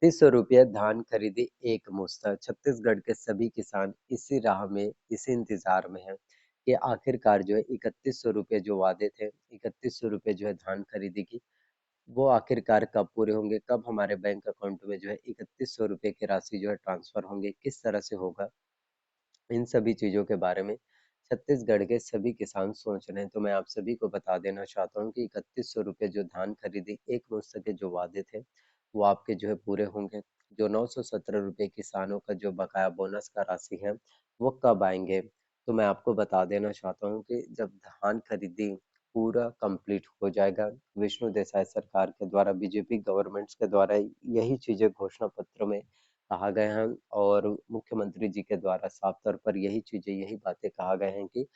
₹3100 धान खरीदी एक मुश्त। छत्तीसगढ़ के सभी किसान इसी राह में, इसी इंतजार में हैं कि आखिरकार जो है ₹3100 जो वादे थे, ₹3100 जो है धान खरीदी की, वो आखिरकार कब पूरे होंगे, कब हमारे बैंक अकाउंट में जो है ₹3100 की राशि जो है ट्रांसफर होंगे, किस तरह से होगा, इन सभी चीज़ों के बारे में छत्तीसगढ़ के सभी किसान सोच रहे हैं। तो मैं आप सभी को बता देना चाहता हूँ कि ₹3100 जो धान खरीदी एक मुश्त के जो वादे थे, वो आपके जो है पूरे होंगे। जो ₹917 किसानों का जो बकाया बोनस का राशि है, वो कब आएँगे? तो मैं आपको बता देना चाहता हूँ कि जब धान खरीदी पूरा कंप्लीट हो जाएगा, विष्णु देसाई सरकार के द्वारा, बीजेपी गवर्नमेंट्स के द्वारा यही चीज़ें घोषणा पत्र में कहा गया है और मुख्यमंत्री जी के द्वारा साफ तौर पर यही चीजें, यही बातें कहा गए हैं कि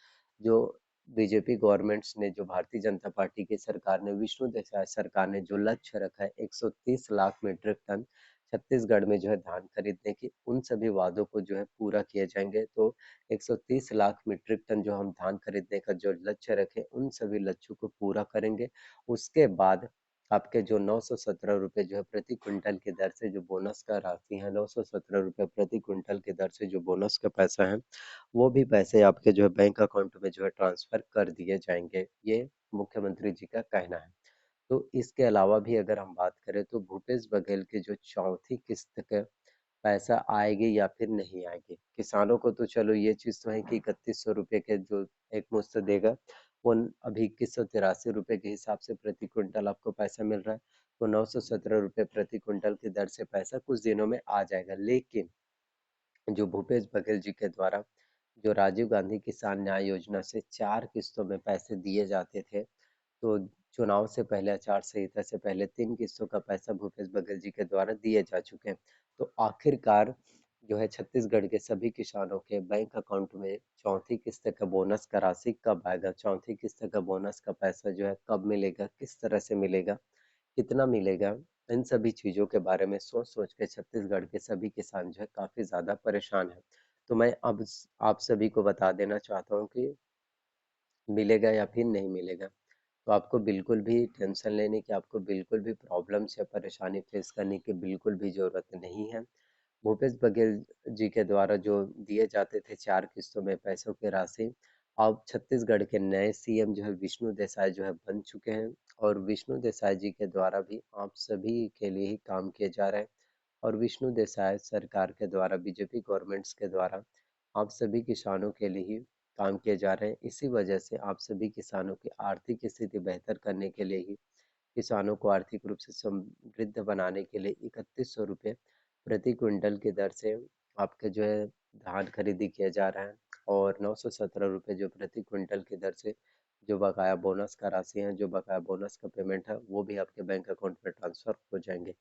जो बीजेपी गवर्नमेंट्स ने, जो भारतीय जनता पार्टी की सरकार ने, विष्णु देसाई सरकार ने जो लक्ष्य रखा है 130 लाख मीट्रिक टन छत्तीसगढ़ में जो है धान खरीदने की, उन सभी वादों को जो है पूरा किए जाएंगे। तो 130 लाख मीट्रिक टन जो हम धान खरीदने का जो लक्ष्य रखे, उन सभी लक्ष्यों को पूरा करेंगे। उसके बाद आपके जो ₹917 जो है प्रति क्विंटल की दर से जो बोनस का राशि है, ₹917 प्रति क्विंटल की दर से जो बोनस का पैसा है, वो भी पैसे आपके जो है बैंक अकाउंट में जो है ट्रांसफर कर दिए जाएंगे। ये मुख्यमंत्री जी का कहना है। तो इसके अलावा भी अगर हम बात करें तो भूपेश बघेल की जो चौथी किस्त का पैसा आएगी या फिर नहीं आएगी, किसानों को तो चलो ये चीज तो है कि ₹3100 के जो एक मुश्त देगा, वो अभी ₹2183 के हिसाब से प्रति क्विंटल आपको पैसा मिल रहा है। तो ₹917 प्रति क्विंटल की दर से पैसा कुछ दिनों में आ जाएगा। लेकिन जो भूपेश बघेल जी के द्वारा जो राजीव गांधी किसान न्याय योजना से 4 किस्तों में पैसे दिए जाते थे, तो चुनाव से पहले, आचार संहिता से पहले 3 किस्तों का पैसा भूपेश बघेल जी के द्वारा दिए जा चुके हैं। तो आखिरकार जो है छत्तीसगढ़ के सभी किसानों के बैंक अकाउंट में चौथी किस्त का बोनस का राशि कब आएगा, चौथी किस्त का बोनस का पैसा जो है कब मिलेगा, किस तरह से मिलेगा, कितना मिलेगा, इन सभी चीज़ों के बारे में सोच-सोच के छत्तीसगढ़ के सभी किसान जो है काफ़ी ज़्यादा परेशान हैं। तो मैं अब आप सभी को बता देना चाहता हूँ कि मिलेगा या फिर नहीं मिलेगा। तो आपको बिल्कुल भी टेंशन लेने की, आपको बिल्कुल भी प्रॉब्लम्स या परेशानी फेस करने की बिल्कुल भी ज़रूरत नहीं है। भूपेश बघेल जी के द्वारा जो दिए जाते थे 4 किस्तों में पैसों की राशि, अब छत्तीसगढ़ के नए सीएम जो है विष्णु देसाई जो है बन चुके हैं और विष्णु देसाई जी के द्वारा भी आप सभी के लिए ही काम किए जा रहे हैं और विष्णु देसाई सरकार के द्वारा, बीजेपी गवर्नमेंट्स के द्वारा आप सभी किसानों के लिए ही काम किए जा रहे हैं। इसी वजह से आप सभी किसानों की आर्थिक स्थिति बेहतर करने के लिए ही, किसानों को आर्थिक रूप से समृद्ध बनाने के लिए ₹3100 प्रति क्विंटल की दर से आपके जो है धान खरीदी किया जा रहा है और ₹917 जो प्रति क्विंटल की दर से जो बकाया बोनस का राशि है, जो बकाया बोनस का पेमेंट है, वो भी आपके बैंक अकाउंट में ट्रांसफर हो जाएंगे।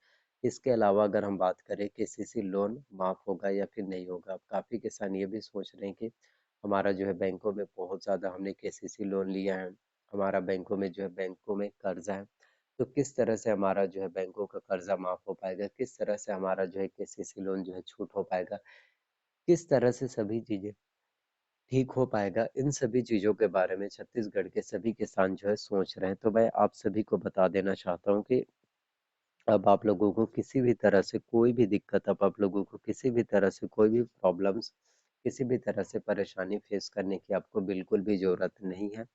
इसके अलावा अगर हम बात करें कि सीसी लोन माफ होगा या फिर नहीं होगा, काफ़ी किसान ये भी सोच रहे हैं कि हमारा जो है बैंकों में बहुत ज़्यादा हमने केसीसी लोन लिया है, हमारा बैंकों में जो है, बैंकों में कर्जा है, तो किस तरह से हमारा जो है बैंकों का कर्जा माफ हो पाएगा, किस तरह से हमारा जो है केसीसी लोन जो है छूट हो पाएगा, किस तरह से सभी चीजें ठीक हो पाएगा, इन सभी चीजों के बारे में छत्तीसगढ़ के सभी किसान जो है सोच रहे हैं। तो मैं आप सभी को बता देना चाहता हूँ कि अब आप लोगों को किसी भी तरह से कोई भी दिक्कत, अब आप लोगों को किसी भी तरह से कोई भी प्रॉब्लम्स, किसी भी तरह से परेशानी फेस करने की आपको बिल्कुल भी जरूरत नहीं है।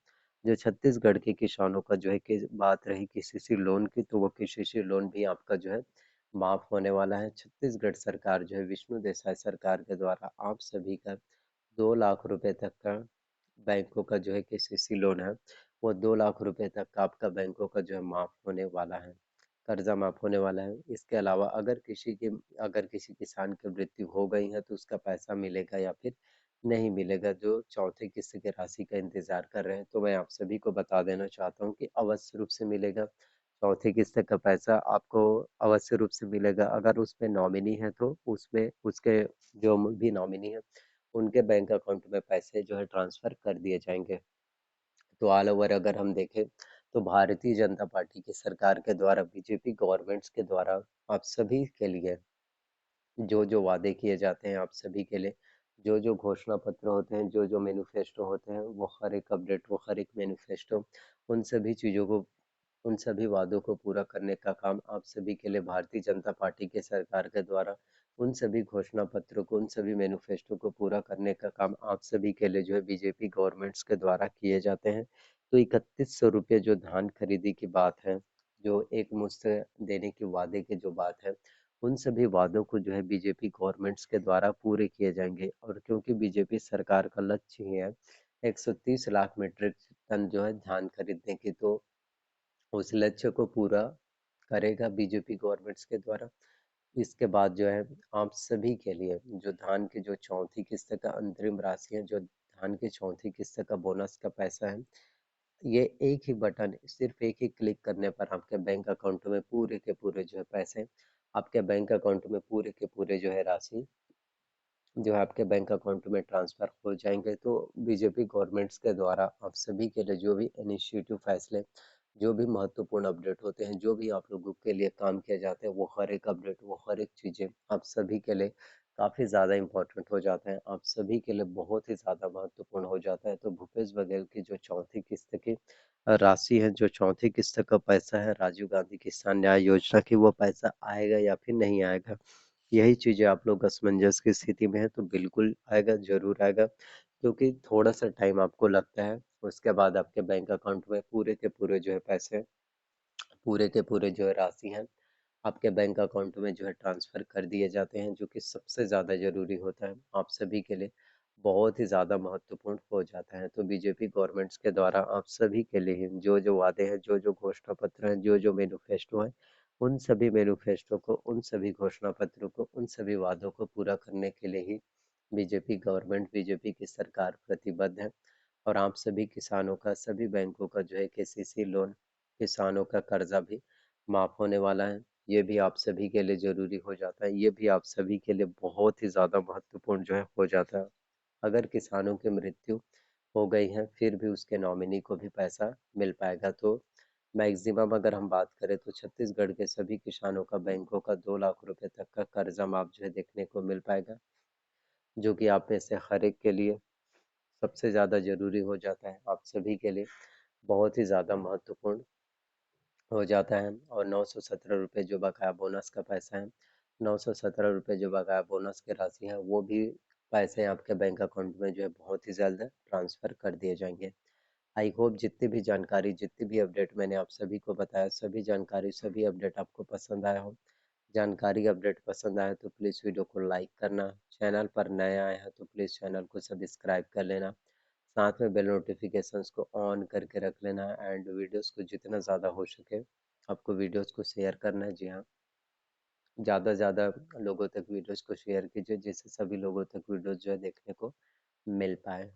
जो छत्तीसगढ़ के किसानों का जो है कि बात रही केसीसी लोन की, तो वो केसीसी लोन भी आपका जो है माफ होने वाला है। छत्तीसगढ़ सरकार जो है विष्णु देसाई सरकार के द्वारा आप सभी का 2 लाख रुपए तक का बैंकों का जो है केसीसी लोन है, वो 2 लाख रुपए तक का आपका बैंकों का जो है माफ होने वाला है, कर्जा माफ होने वाला है। इसके अलावा अगर किसी किसान की मृत्यु हो गई है तो उसका पैसा मिलेगा या फिर नहीं मिलेगा, जो चौथे किस्त की राशि का इंतजार कर रहे हैं, तो मैं आप सभी को बता देना चाहता हूँ कि अवश्य रूप से मिलेगा। चौथे किस्त का पैसा आपको अवश्य रूप से मिलेगा। अगर उसमें नॉमिनी है तो उसमें उसके जो भी नॉमिनी है, उनके बैंक अकाउंट में पैसे जो है ट्रांसफर कर दिए जाएंगे। तो ऑल ओवर अगर हम देखें तो भारतीय जनता पार्टी की सरकार के द्वारा, बीजेपी गवर्नमेंट्स के द्वारा आप सभी के लिए जो जो वादे किए जाते हैं, आप सभी के लिए जो जो घोषणा पत्र होते हैं, जो जो मैनिफेस्टो होते हैं, वो हर एक अपडेट, वो हर एक मैनिफेस्टो, उन सभी चीज़ों को उन सभी वादों को पूरा करने का काम आप सभी के लिए भारतीय जनता पार्टी के सरकार के द्वारा उन सभी घोषणा पत्रों को, उन सभी मैनिफेस्टो को पूरा करने का काम आप सभी के लिए जो है बीजेपी गवर्नमेंट्स के द्वारा किए जाते हैं। तो 3100 रुपये जो धान खरीदी की बात है, जो एक मुश्त देने के वादे की जो बात है, उन सभी वादों को जो है बीजेपी गवर्नमेंट्स के द्वारा पूरे किए जाएंगे। और क्योंकि बीजेपी सरकार का लक्ष्य ही है 130 लाख मीट्रिक टन जो है धान खरीदने की, तो उस लक्ष्य को पूरा करेगा बीजेपी गवर्नमेंट्स के द्वारा। इसके बाद जो है आप सभी के लिए जो धान की जो चौथी किस्त का अंतरिम राशि है, जो धान की चौथी किस्त का बोनस का पैसा है, ये एक ही बटन, सिर्फ एक ही क्लिक करने पर आपके बैंक अकाउंट में पूरे के पूरे जो है पैसे आपके बैंक अकाउंट में पूरे के पूरे जो है राशि जो है आपके बैंक अकाउंट में ट्रांसफर हो जाएंगे। तो बीजेपी गवर्नमेंट्स के द्वारा आप सभी के लिए जो भी इनिशिएटिव फैसले, जो भी महत्वपूर्ण अपडेट होते हैं, जो भी आप लोगों के लिए काम किए जाते हैं, वो हर एक अपडेट, वो हर एक चीजें आप सभी के लिए काफी ज्यादा इम्पोर्टेंट हो जाता है, आप सभी के लिए बहुत ही ज्यादा महत्वपूर्ण हो जाता है। तो भूपेश बघेल की जो चौथी किस्त की राशि है, जो चौथी किस्त का पैसा है राजीव गांधी किसान न्याय योजना की, वो पैसा आएगा या फिर नहीं आएगा, यही चीजें आप लोग असमंजस की स्थिति में है। तो बिल्कुल आएगा, जरूर आएगा, क्योंकि थोड़ा सा टाइम आपको लगता है, उसके बाद आपके बैंक अकाउंट में पूरे के पूरे जो है पैसे, पूरे के पूरे जो है राशि है आपके बैंक अकाउंट में जो है ट्रांसफर कर दिए जाते हैं, जो कि सबसे ज़्यादा ज़रूरी होता है, आप सभी के लिए बहुत ही ज़्यादा महत्वपूर्ण हो जाता है। तो बीजेपी गवर्नमेंट्स के द्वारा आप सभी के लिए जो जो वादे हैं, जो जो घोषणा पत्र हैं, जो जो मैनिफेस्टो है, उन सभी मैनिफेस्टो को, उन सभी घोषणा पत्रों को, उन सभी वादों को पूरा करने के लिए ही बीजेपी गवर्नमेंट, बीजेपी की सरकार प्रतिबद्ध है। और आप सभी किसानों का, सभी बैंकों का जो है केसीसी लोन, किसानों का कर्जा भी माफ होने वाला है। ये भी आप सभी के लिए जरूरी हो जाता है, ये भी आप सभी के लिए बहुत ही ज्यादा महत्वपूर्ण जो है हो जाता है। अगर किसानों की मृत्यु हो गई है फिर भी उसके नॉमिनी को भी पैसा मिल पाएगा। तो मैक्सिमम अगर हम बात करें तो छत्तीसगढ़ के सभी किसानों का बैंकों का 2 लाख रुपए तक का कर्जा माफ जो है देखने को मिल पाएगा, जो कि आप में से हर एक के लिए सबसे ज्यादा जरूरी हो जाता है, आप सभी के लिए बहुत ही ज्यादा महत्वपूर्ण हो जाता है। और 917 रुपये जो बकाया बोनस का पैसा है, 917 रुपये जो बकाया बोनस की राशि है, वो भी पैसे आपके बैंक अकाउंट में जो है बहुत ही जल्द ट्रांसफर कर दिए जाएंगे। आई होप जितनी भी जानकारी, जितनी भी अपडेट मैंने आप सभी को बताया, सभी जानकारी, सभी अपडेट आपको पसंद आया हो। जानकारी अपडेट पसंद आया तो प्लीज़ वीडियो को लाइक करना, चैनल पर नए आए हैं तो प्लीज़ चैनल को सब्सक्राइब कर लेना, साथ में बेल नोटिफिकेशंस को ऑन करके रख लेना, एंड वीडियोस को जितना ज़्यादा हो सके आपको वीडियोस को शेयर करना है। जी हाँ, ज़्यादा से ज़्यादा लोगों तक वीडियोस को शेयर कीजिए, जिससे सभी लोगों तक वीडियोस जो है देखने को मिल पाए।